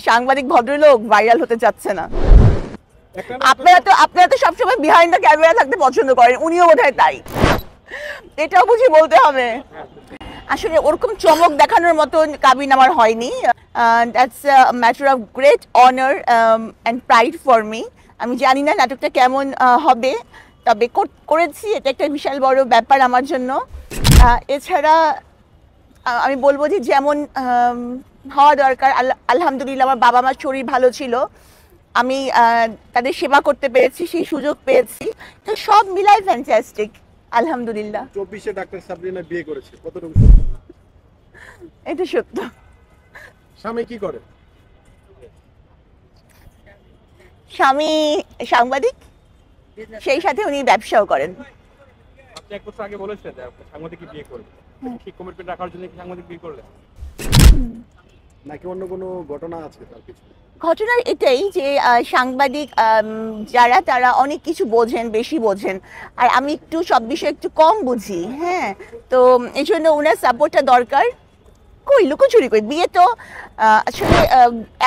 সাংবাদিক ভদ্রলোক ভাইরাল হতে চাচ্ছে না। আপনারা তো সবসময় বিহাইন্ড দ্য ক্যামেরা থাকতে পছন্দ করেন, উনিও বোধহয় তাই। এটাও বুঝি বলতে হবে। আসলে ওরকম চমক দেখানোর মতো কাবিন আমার হয়নি। That's a matter of great honour and pride for me. আমি জানি না নাটকটা কেমন হবে, তবে করেছি, এটা একটা বিশাল বড় ব্যাপার আমার জন্য। এছাড়া আমি বলবো যে যেমন হওয়া দরকার, আলহামদুলিল্লাহ আমার বাবা মার শরীর ভালো ছিল, আমি তাদের সেবা করতে পেরেছি, সেই সুযোগ পেয়েছি, তো সব মিলাই ফ্যান্টাস্টিক আলহামদুলিল্লাহ। 24-এ ডাক্তার সাবরিনা বিয়ে করেছে, কতটুকু? এটা সত্য। স্বামী কি করে? স্বামী সাংবাদিক, সেই সাথে উনি ব্যবসাও করেন। আপনি এক বছর আগে বলেছিলেন যে আপনি সাংবাদিক বিয়ে করবেন, কি কমিটমেন্ট রাখার জন্য কি সাংবাদিক বিয়ে করলেন নাকি অন্য কোনো ঘটনা আছে তার কিছু? ঘটনা এটাই যে সাংবাদিক যারা তারা অনেক কিছু বোঝেন, বেশি বোঝেন, আর আমি একটু সব বিষয়ে একটু কম বুঝি। হ্যাঁ, তো এই জন্য ওনার সাপোর্টটা দরকার। কই লুকোচুরি কই, বিয়ে তো আসলে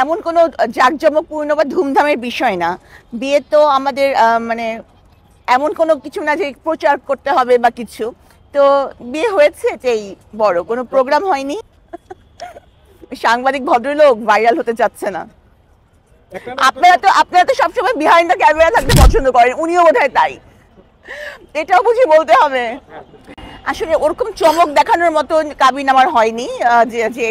এমন কোনো জাঁকজমকপূর্ণ বা ধুমধামের বিষয় না। বিয়ে তো আমাদের মানে এমন কোনো কিছু না যে প্রচার করতে হবে বা কিছু। তো বিয়ে হয়েছে, এটাই বড়, কোনো প্রোগ্রাম হয়নি। সাংবাদিক ভদ্রলোক ভাইরাল হতে চাচ্ছে না। আপনারা তো সবসময় বিহাইন্ড দ্য ক্যামেরা থাকতে পছন্দ করেন, উনিও বোধহয় তাই। এটাও বুঝি বলতে হবে। আসলে ওরকম চমক দেখানোর মতো কাবিন আমার হয়নি। যে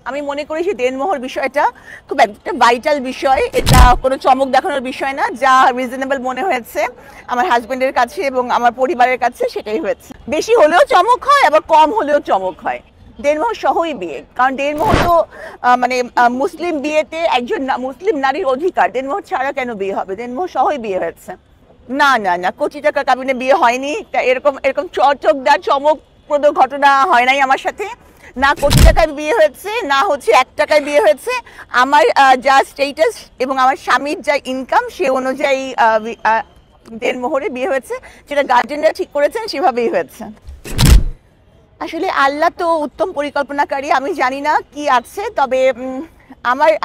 আমি মনে করি যে দেনমোহর বিষয়টা খুব একটা ভাইটাল বিষয়, এটা কোনো চমক দেখানোর বিষয় না। যা রিজনেবল মনে হয়েছে আমার হাজবেন্ডের কাছে এবং আমার পরিবারের কাছে, সেটাই হয়েছে। বেশি হলেও চমক হয়, আবার কম হলেও চমক হয়। দেনমোহর সহই বিয়ে, কারণ দেনমোহর তো মানে মুসলিম বিয়েতে একজন মুসলিম নারীর অধিকার, দেনমোহর ছাড়া কেন বিয়ে হবে? দেনমোহর সহই বিয়ে হয়েছে। না না না, কোটি টাকা কাবিনে বিয়ে হয়নি। এরকম চটকদার চমকপ্রদ ঘটনা হয় নাই আমার সাথে। না কোটি টাকায় বিয়ে হয়েছে, না হচ্ছে 1 টাকায় বিয়ে হয়েছে। আমার যা স্টেটাস এবং আমার স্বামীর যা ইনকাম, সে অনুযায়ী দেনমোহরে বিয়ে হয়েছে, যেটা গার্জেনরা ঠিক করেছেন সেভাবেই হয়েছে। আসলে আল্লাহ তো উত্তম পরিকল্পনাকারী, আমি জানি না কি আছে, তবে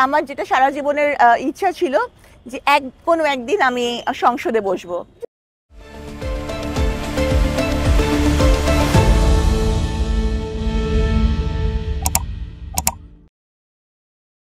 আমার যেটা সারা জীবনের ইচ্ছা ছিল যে কোনো একদিন আমি সংসদে বসবো।